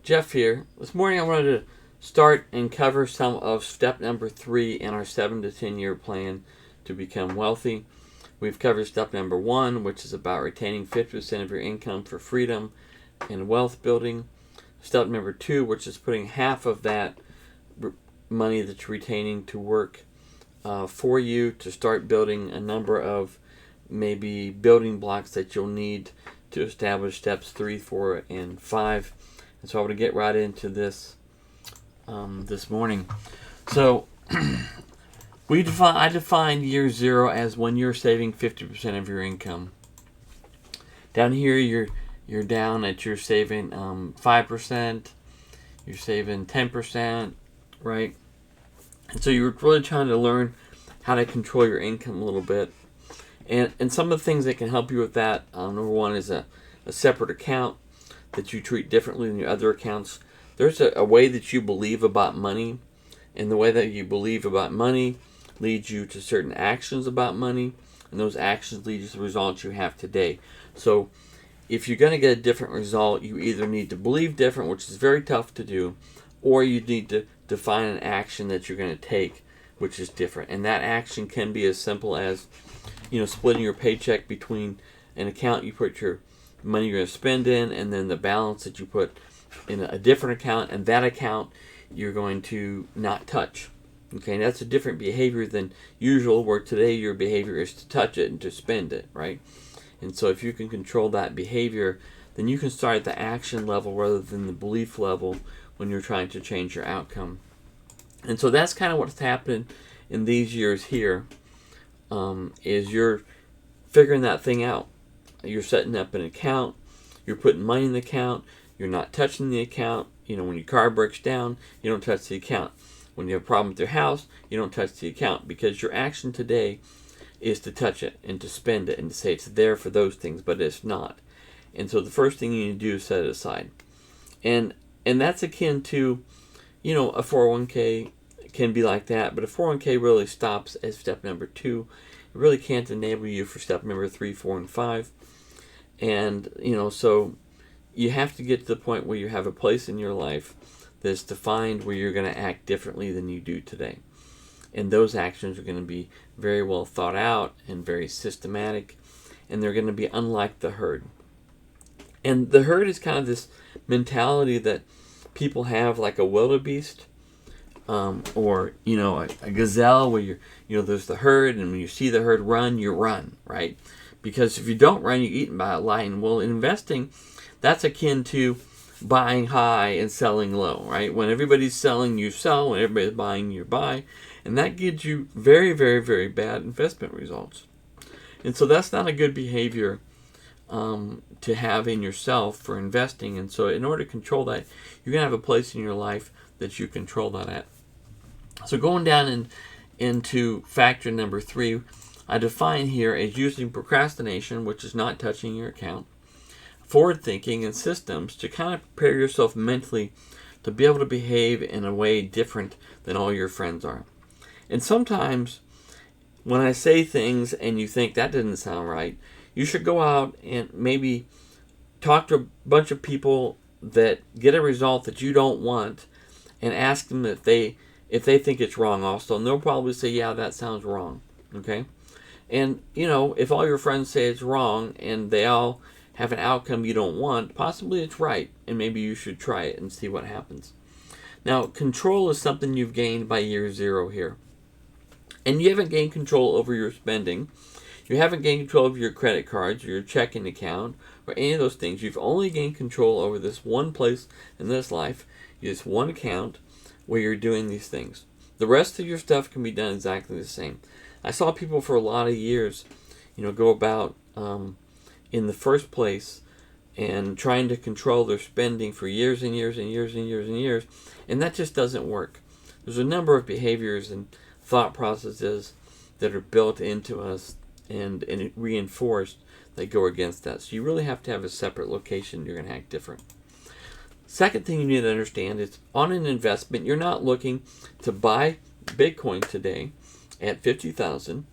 Jeff here. This morning I wanted to start and cover some of step number 3 in our 7 to 10 year plan to become wealthy. We've covered step number 1, which is about retaining 50% of your income for freedom and wealth building. Step number 2, which is putting half of that money that you're retaining to work for you to start building a number of maybe building blocks that you'll need to establish steps 3, 4, and 5. And so I want to get right into this this morning. So I define year 0 as when you're saving 50% of your income. Down here, you're down at you're saving 5%, you're saving 10%, right? And so you're really trying to learn how to control your income a little bit. And some of the things that can help you with that, number 1 is a separate account that you treat differently than your other accounts. There's a way that you believe about money, and the way that you believe about money leads you to certain actions about money, and those actions lead you to the results you have today. So if you're going to get a different result, you either need to believe different, which is very tough to do, or you need to define an action that you're going to take, which is different. And that action can be as simple as, splitting your paycheck between an account you put your money you're going to spend in, and then the balance that you put in a different account, and that account you're going to not touch. Okay, and that's a different behavior than usual, where today your behavior is to touch it and to spend it, right? And so if you can control that behavior, then you can start at the action level rather than the belief level when you're trying to change your outcome. And so that's kind of what's happening in these years here, is you're figuring that thing out. You're setting up an account, you're putting money in the account, you're not touching the account. When your car breaks down, you don't touch the account. When you have a problem with your house, you don't touch the account, because your action today is to touch it and to spend it and to say it's there for those things, but it's not. And so the first thing you need to do is set it aside. And that's akin to, a 401k can be like that, but a 401k really stops at step number 2. It really can't enable you for step number 3, 4, and 5. And, so you have to get to the point where you have a place in your life that's defined where you're going to act differently than you do today. And those actions are going to be very well thought out and very systematic, and they're going to be unlike the herd. And the herd is kind of this mentality that people have, like a wildebeest, or a gazelle, where there's the herd, and when you see the herd run, you run, right? Because if you don't run, you're eaten by a lion. Well, in investing, that's akin to buying high and selling low, right? When everybody's selling, you sell. When everybody's buying, you buy. And that gives you very, very, very bad investment results. And so that's not a good behavior to have in yourself for investing. And so in order to control that, you're going to have a place in your life that you control that at. So going down into factor number 3, I define here as using procrastination, which is not touching your account, forward thinking, and systems to kind of prepare yourself mentally to be able to behave in a way different than all your friends are. And sometimes when I say things and you think that didn't sound right, you should go out and maybe talk to a bunch of people that get a result that you don't want, and ask them if they think it's wrong also. And they'll probably say, yeah, that sounds wrong. Okay? And, if all your friends say it's wrong and they all have an outcome you don't want, possibly it's right, and maybe you should try it and see what happens. Now, control is something you've gained by year 0 here. And you haven't gained control over your spending. You haven't gained control over your credit cards or your checking account or any of those things. You've only gained control over this one place in this life, this one account where you're doing these things. The rest of your stuff can be done exactly the same. I saw people for a lot of years, go about in the first place and trying to control their spending for years and years and years and years and years, and that just doesn't work. There's a number of behaviors and thought processes that are built into us and reinforced that go against that. So you really have to have a separate location. You're going to act different. Second thing you need to understand is, on an investment, you're not looking to buy Bitcoin today at 50,000,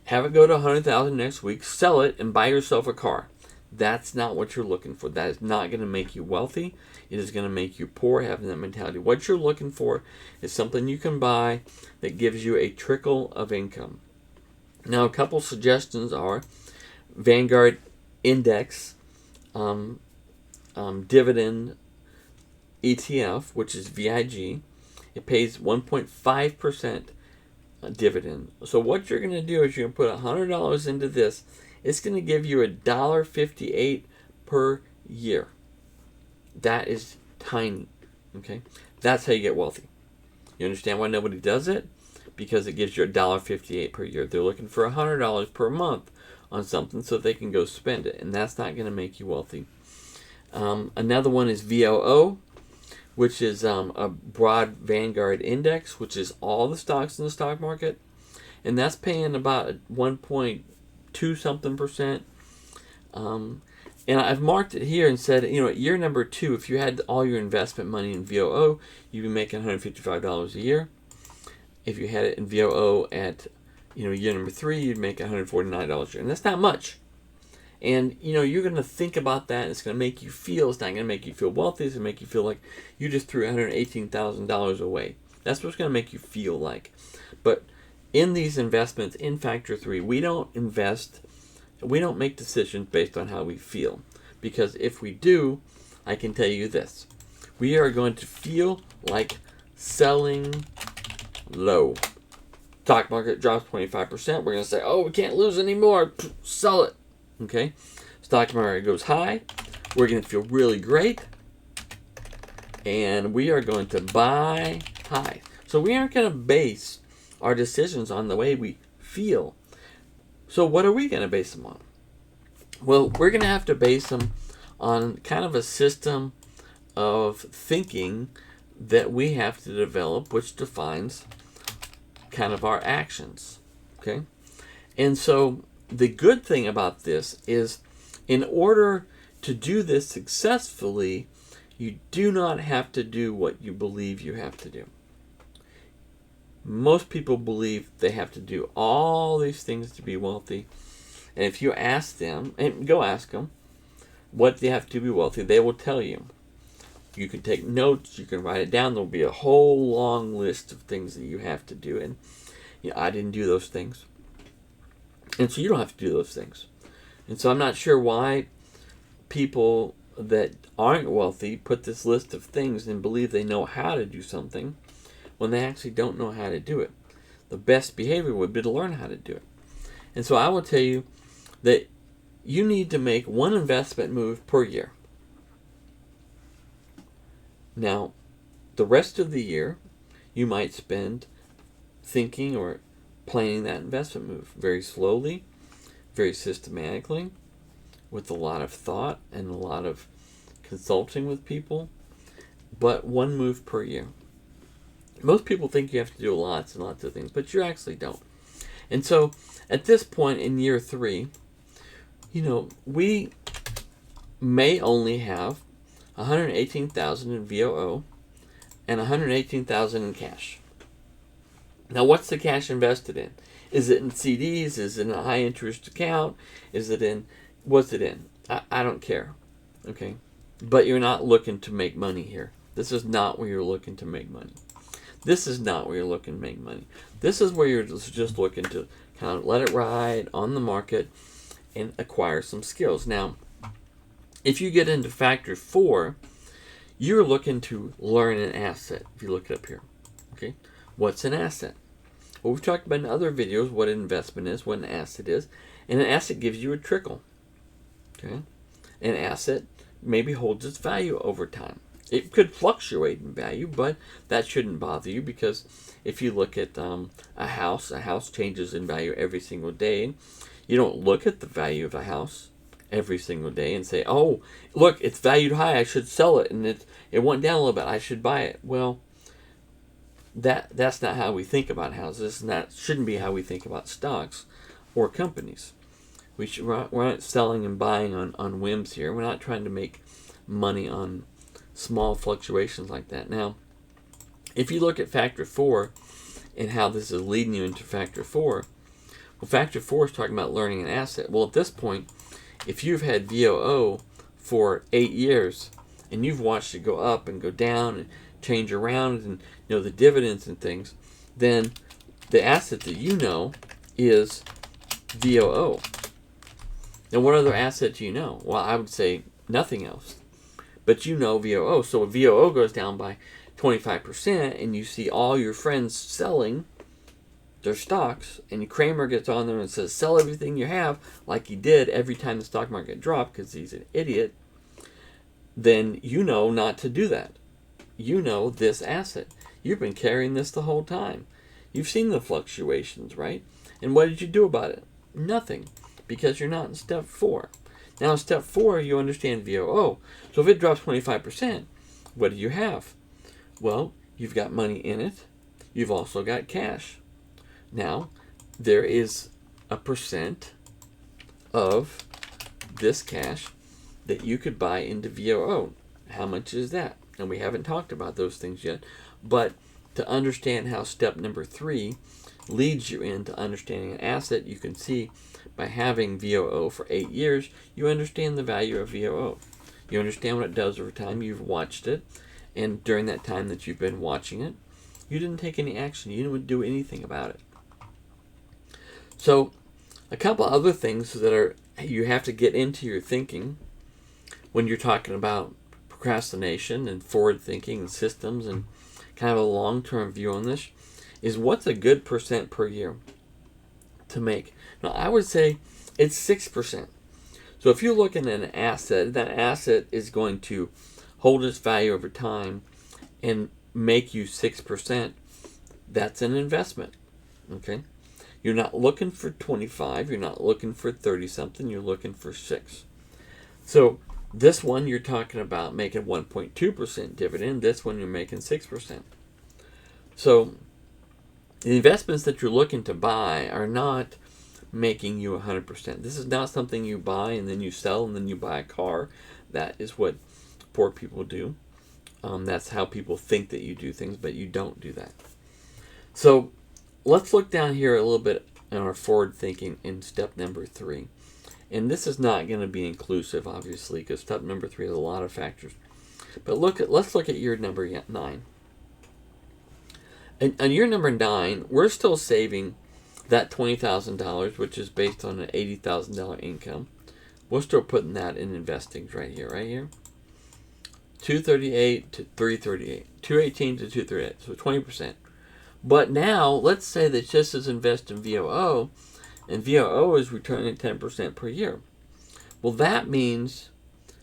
have it go to 100,000 next week, sell it, and buy yourself a car. That's not what you're looking for. That is not going to make you wealthy. It is going to make you poor, having that mentality. What you're looking for is something you can buy that gives you a trickle of income. Now, a couple suggestions are Vanguard Index Dividend ETF, which is VIG. It pays 1.5% dividend. So what you're going to do is you're going to put $100 into this. It's going to give you $1.58 per year. That is tiny. Okay, that's how you get wealthy. You understand why nobody does it? Because it gives you $1.58 per year. They're looking for $100 per month on something so they can go spend it, and that's not going to make you wealthy. Another one is VOO, which is a broad Vanguard index, which is all the stocks in the stock market, and that's paying about 1.2 something percent. And I've marked it here and said, at year number 2, if you had all your investment money in VOO, you'd be making $155 a year. If you had it in VOO at year number 3, you'd make $149 a year, and that's not much. And you're going to think about that, and it's going to make you feel. It's not going to make you feel wealthy. It's going to make you feel like you just threw $118,000 away. That's what's going to make you feel like. But in these investments in Factor 3, we don't invest. We don't make decisions based on how we feel, because if we do, I can tell you this: we are going to feel like selling low. Stock market drops 25%. We're going to say, "Oh, we can't lose anymore. Sell it." Okay, stock market goes high. We're going to feel really great, and we are going to buy high. So we aren't going to base our decisions on the way we feel. So what are we going to base them on? Well, we're going to have to base them on kind of a system of thinking that we have to develop, which defines kind of our actions. Okay, and so the good thing about this is, in order to do this successfully, you do not have to do what you believe you have to do. Most people believe they have to do all these things to be wealthy. And if you ask them, and go ask them, what they have to be wealthy, they will tell you. You can take notes, you can write it down. There'll be a whole long list of things that you have to do. And I didn't do those things. And so you don't have to do those things. And so I'm not sure why people that aren't wealthy put this list of things and believe they know how to do something when they actually don't know how to do it. The best behavior would be to learn how to do it. And so I will tell you that you need to make one investment move per year. Now, the rest of the year, you might spend thinking or planning that investment move very slowly, very systematically, with a lot of thought and a lot of consulting with people, but one move per year. Most people think you have to do lots and lots of things, but you actually don't. And so at this point in year 3, we may only have $118,000 in VOO and $118,000 in cash. Now, what's the cash invested in? Is it in CDs? Is it in a high interest account? What's it in? I don't care. Okay? But you're not looking to make money here. This is not where you're looking to make money. This is not where you're looking to make money. This is where you're just looking to kind of let it ride on the market and acquire some skills. Now, if you get into Factor 4, you're looking to learn an asset. If you look it up here. Okay? What's an asset? Well, we've talked about in other videos what an investment is, what an asset is. And an asset gives you a trickle. Okay? An asset maybe holds its value over time. It could fluctuate in value, but that shouldn't bother you, because if you look at a house changes in value every single day. You don't look at the value of a house every single day and say, "Oh, look, it's valued high, I should sell it, and it went down a little bit, I should buy it." Well, that's not how we think about houses, and that shouldn't be how we think about stocks or companies. We're not selling and buying on whims here. We're not trying to make money on small fluctuations like that. Now, if you look at Factor 4 and how this is leading you into Factor 4, well, Factor 4 is talking about learning an asset. Well, at this point, if you've had VOO for 8 years and you've watched it go up and go down and change around and the dividends and things, then the asset that is VOO. Now, what other asset do you know? Well, I would say nothing else. But VOO. So if VOO goes down by 25% and you see all your friends selling their stocks, and Kramer gets on there and says, sell everything you have, like he did every time the stock market dropped because he's an idiot, then not to do that. This asset. You've been carrying this the whole time. You've seen the fluctuations, right? And what did you do about it? Nothing, because you're not in step 4. Now in step 4, you understand VOO. So if it drops 25%, what do you have? Well, you've got money in it. You've also got cash. Now, there is a percent of this cash that you could buy into VOO. How much is that? And we haven't talked about those things yet. But to understand how step number 3 leads you into understanding an asset, you can see by having VOO for 8 years, you understand the value of VOO. You understand what it does over time. You've watched it. And during that time that you've been watching it, you didn't take any action. You didn't do anything about it. So, a couple other things that you have to get into your thinking when you're talking about procrastination and forward thinking and systems and kind of a long-term view on this is what's a good percent per year to make. Now, I would say it's 6%. So if you're looking at an asset, that asset is going to hold its value over time and make you 6%. That's an investment. Okay? You're not looking for 25, you're not looking for 30-something, you're looking for 6. So this one you're talking about making 1.2% dividend, this one you're making 6%. So the investments that you're looking to buy are not making you 100%. This is not something you buy and then you sell and then you buy a car. That is what poor people do. That's how people think that you do things, but you don't do that. So let's look down here a little bit in our forward thinking in step number 3. And this is not going to be inclusive, obviously, because step number 3 has a lot of factors. But let's look at year number 9. And on year number 9, we're still saving that $20,000, which is based on an $80,000 income. We're still putting that in investing right here. 238 to 338, 218 to 238, so 20%. But now, let's say that just as invest in VOO, and VOO is returning 10% per year. Well, that means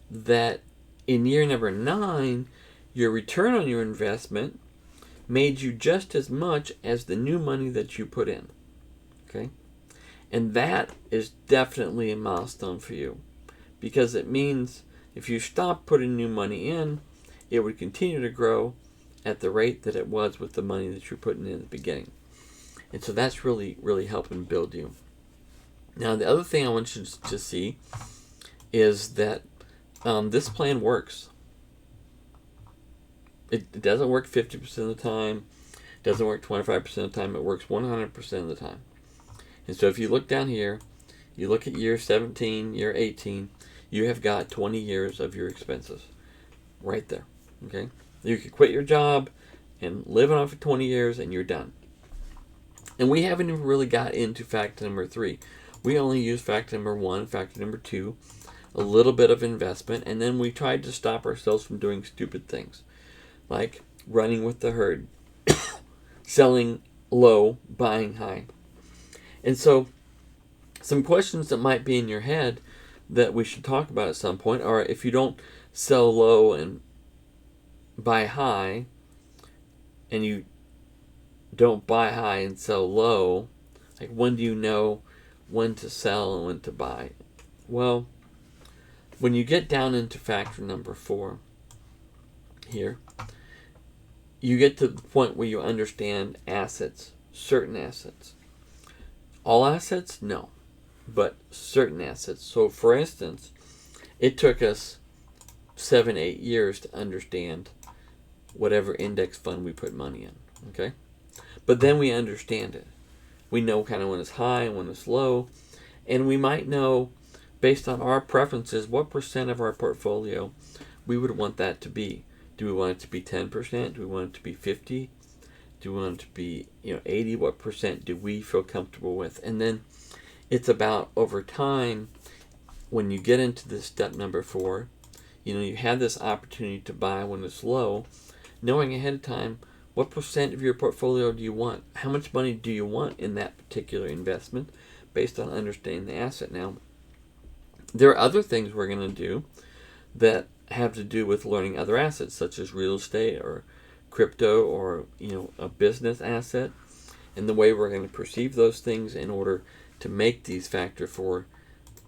that in year number 9, your return on your investment made you just as much as the new money that you put in. Okay? And that is definitely a milestone for you, because it means if you stop putting new money in, it would continue to grow at the rate that it was with the money that you're putting in at the beginning. And so that's really, really helping build you. Now, the other thing I want you to see is that this plan works. It doesn't work 50% of the time. It doesn't work 25% of the time. It works 100% of the time. And so if you look down here, you look at year 17, year 18, you have got 20 years of your expenses right there. Okay? You could quit your job and live on it for 20 years and you're done. And we haven't even really got into factor number 3. We only use factor number 1, factor number 2, a little bit of investment, and then we tried to stop ourselves from doing stupid things like running with the herd, selling low, buying high. And so some questions that might be in your head that we should talk about at some point are, if you don't sell low and buy high, and you don't buy high and sell low, like when do you know when to sell and when to buy? Well, when you get down into factor number 4 here, you get to the point where you understand assets, certain assets. All assets? No. But certain assets. So for instance, it took us 7-8 years to understand whatever index fund we put money in. Okay? But then we understand it. We know kind of when it's high and when it's low. And we might know based on our preferences, what percent of our portfolio we would want that to be. Do we want it to be 10%? Do we want it to be 50? Do we want it to be 80? What percent do we feel comfortable with? And then it's about over time, when you get into this step number 4, you have this opportunity to buy when it's low, knowing ahead of time what percent of your portfolio do you want? How much money do you want in that particular investment based on understanding the asset? Now, there are other things we're going to do that have to do with learning other assets, such as real estate or crypto or a business asset, and the way we're going to perceive those things in order to make these factor 4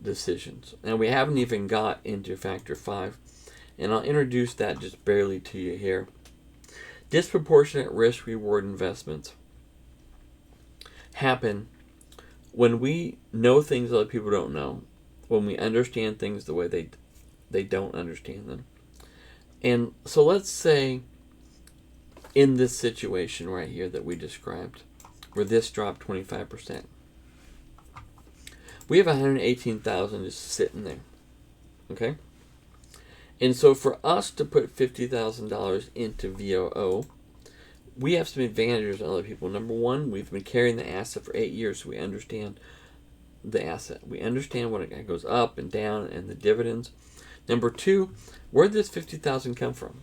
decisions. Now, we haven't even got into factor 5, and I'll introduce that just barely to you here. Disproportionate risk reward investments happen when we know things other people don't know, when we understand things the way they don't understand them. And so let's say in this situation right here that we described, where this dropped 25%, we have $118,000 just sitting there, okay? And so for us to put $50,000 into VOO, we have some advantages on other people. Number one, we've been carrying the asset for 8 years, so we understand the asset. We understand when it goes up and down and the dividends. Number two, where did this $50,000 come from?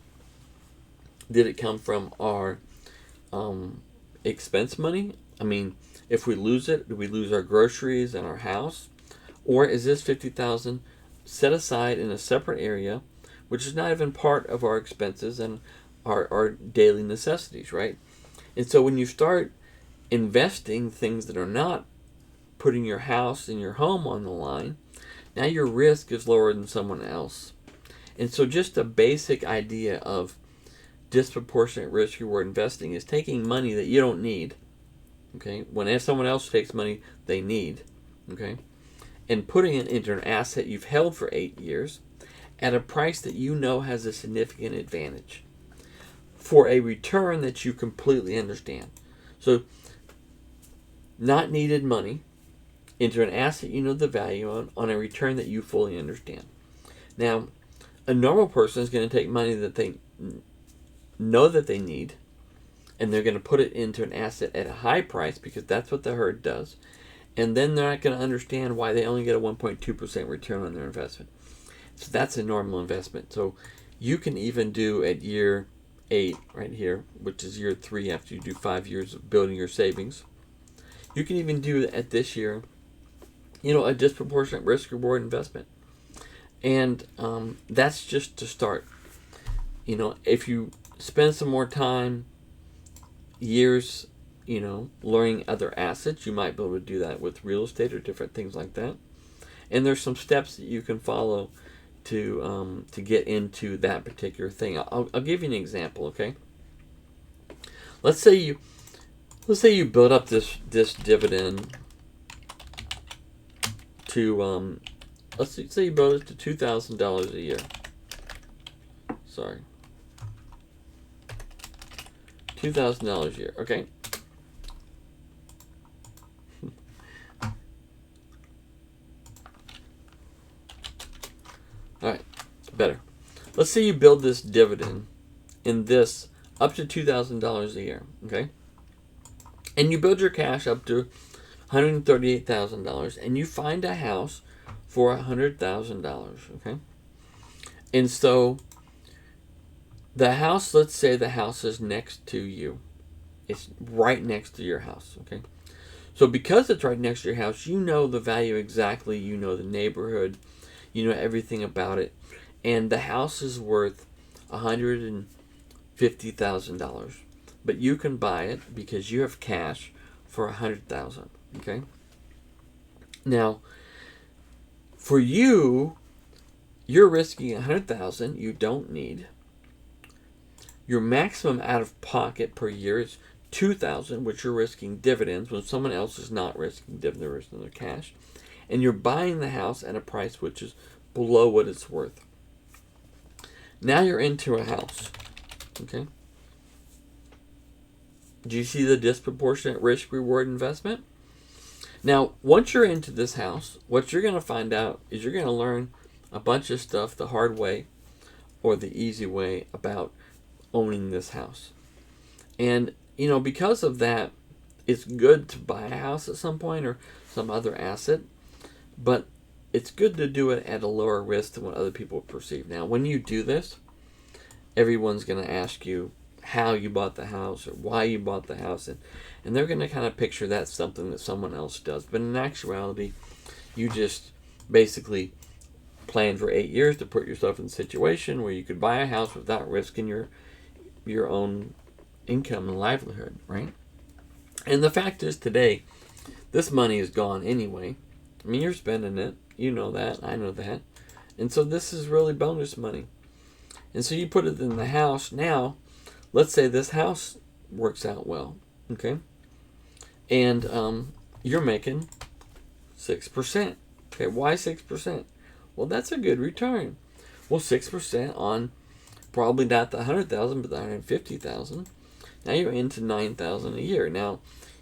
Did it come from our expense money? I mean, if we lose it, do we lose our groceries and our house? Or is this $50,000 set aside in a separate area, which is not even part of our expenses and our daily necessities, right? And so when you start investing things that are not putting your house and your home on the line, now your risk is lower than someone else. And so just a basic idea of disproportionate risk reward investing is taking money that you don't need, okay, when someone else takes money they need, okay, and putting it into an asset you've held for 8 years at a price that you know has a significant advantage for a return that you completely understand. So not needed money into an asset you know the value on a return that you fully understand. Now, a normal person is going to take money that they know that they need, and they're going to put it into an asset at a high price because that's what the herd does, and then they're not going to understand why they only get a 1.2% return on their investment. So that's a normal investment. So you can even do at year 8 right here, which is year 3 after you do 5 years of building your savings. You can even do at this year, a disproportionate risk reward investment. And that's just to start. If you spend some more time, years, learning other assets, you might be able to do that with real estate or different things like that. And there's some steps that you can follow to get into that particular thing. I'll give you an example, okay? Let's say you build up this dividend to let's say you build it to $2,000 a year. Sorry. $2,000 a year, okay? Alright, better. Let's say you build this dividend in this up to $2,000 a year, okay? And you build your cash up to $138,000, and you find a house for $100,000, okay? And so the house, let's say the house is next to you. It's right next to your house, okay? So because it's right next to your house, you know the value exactly, you know the neighborhood, you know everything about it, and the house is worth $150,000, but you can buy it because you have cash for $100,000, okay? Now, for you, you're risking $100,000 you don't need. Your maximum out of pocket per year is $2,000, which you're risking dividends when someone else is not risking dividends, they're risking their cash. And you're buying the house at a price which is below what it's worth. Now you're into a house, okay? Do you see the disproportionate risk reward investment? Now, once you're into this house, what you're going to find out is you're going to learn a bunch of stuff the hard way or the easy way about owning this house. And, because of that, it's good to buy a house at some point or some other asset, but it's good to do it at a lower risk than what other people perceive. Now, when you do this, everyone's going to ask you how you bought the house or why you bought the house, and they're going to kind of picture that's something that someone else does. But in actuality, you just basically planned for 8 years to put yourself in a situation where you could buy a house without risking your own income and livelihood, right? And the fact is today, this money is gone anyway. I mean, you're spending it. You know that. I know that. And so this is really bonus money. And so you put it in the house. Now, let's say this house works out well, okay? And you're making 6%. Okay, why 6%? Well, that's a good return. Well, 6% on probably not the 100,000, but the 150,000. Now you're into 9,000 a year. Now,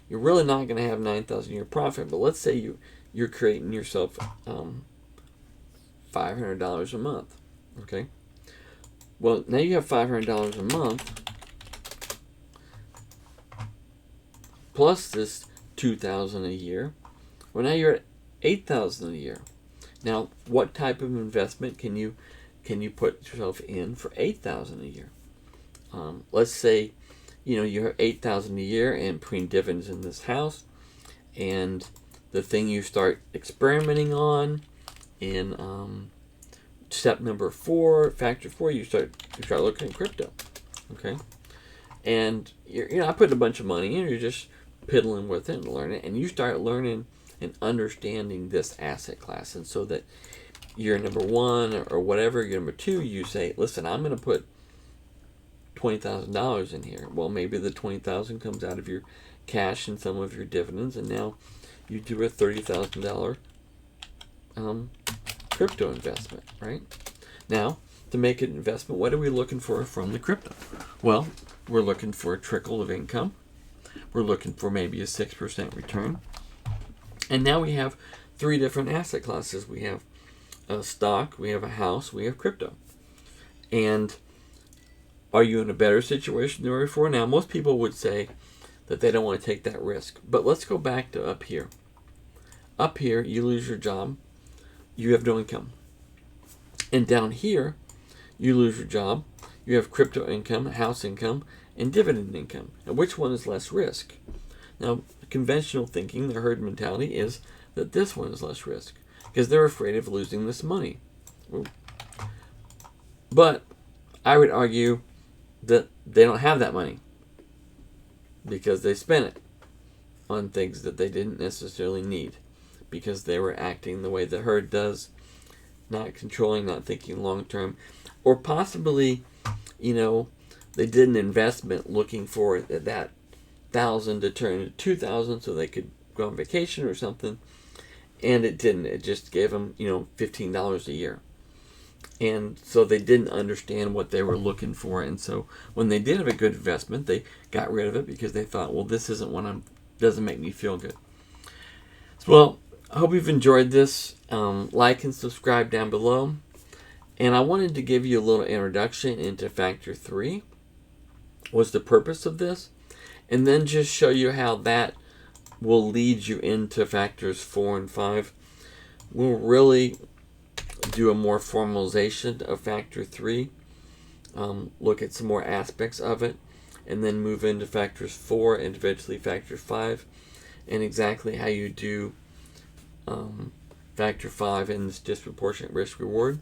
you're really not going to have 9,000 a year profit, but let's say you're creating yourself $500 a month, okay? Well, now you have $500 a month plus this $2,000 a year. Well, now you're at $8,000 a year. Now, what type of investment can you put yourself in for $8,000 a year? Let's say, you have $8,000 a year in between dividends in this house, and the thing you start experimenting on in step number 4, factor 4, you start looking at crypto, okay? And you're not putting a bunch of money in, you're just piddling with it and learning, and you start learning and understanding this asset class. And so that you're number 1 or whatever, you're number 2, you say, listen, I'm going to put $20,000 in here. Well, maybe the $20,000 comes out of your cash and some of your dividends, and now you do a $30,000 crypto investment, right? Now, to make an investment, what are we looking for from the crypto? Well, we're looking for a trickle of income. We're looking for maybe a 6% return. And now we have 3 different asset classes. We have a stock, we have a house, we have crypto. And are you in a better situation than you were before? Now, most people would say that they don't want to take that risk. But let's go back to up here. Up here, you lose your job, you have no income. And down here, you lose your job, you have crypto income, house income, and dividend income. And which one is less risk? Now, conventional thinking, the herd mentality, is that this one is less risk because they're afraid of losing this money. But I would argue that they don't have that money because they spent it on things that they didn't necessarily need because they were acting the way the herd does, not controlling, not thinking long term, or possibly, they did an investment looking for that 1,000 to turn into 2,000 so they could go on vacation or something, and it didn't. It just gave them, $15 a year. And so they didn't understand what they were looking for. And so when they did have a good investment, they got rid of it because they thought, well, this isn't what doesn't make me feel good. So, well, I hope you've enjoyed this. Like and subscribe down below. And I wanted to give you a little introduction into Factor 3. What's the purpose of this? And then just show you how that will lead you into Factors 4 and 5. We'll really do a more formalization of Factor 3, look at some more aspects of it, and then move into Factors 4 and eventually Factor 5, and exactly how you do Factor 5 in this disproportionate risk reward.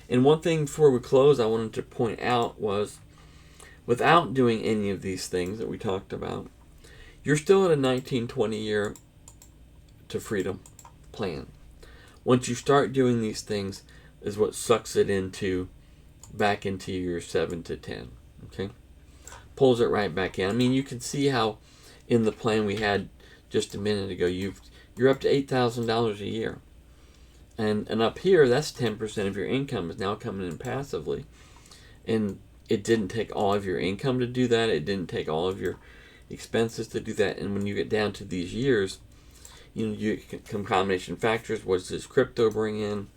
And one thing before we close I wanted to point out was, without doing any of these things that we talked about, you're still at a 19-20 year to freedom plan. Once you start doing these things is what sucks it back into your 7 to 10. Okay? Pulls it right back in. I mean, you can see how in the plan we had just a minute ago, you're up to $8,000 a year. And up here, that's 10% of your income is now coming in passively. And it didn't take all of your income to do that. It didn't take all of your expenses to do that. And when you get down to these years, You combination factors. What does this crypto bring in?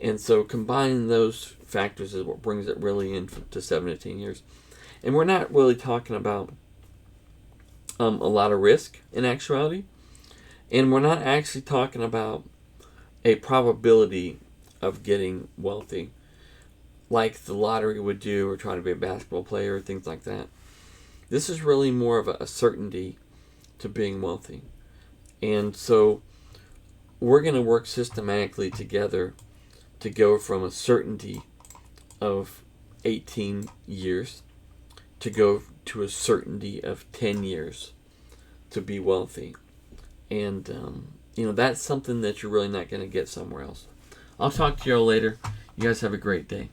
And so combining those factors is what brings it really in to 7 to 10 years. And we're not really talking about a lot of risk in actuality. And we're not actually talking about a probability of getting wealthy like the lottery would do, or trying to be a basketball player, or things like that. This is really more of a certainty to being wealthy. And so we're going to work systematically together to go from a certainty of 18 years to go to a certainty of 10 years to be wealthy. And, that's something that you're really not going to get somewhere else. I'll talk to you all later. You guys have a great day.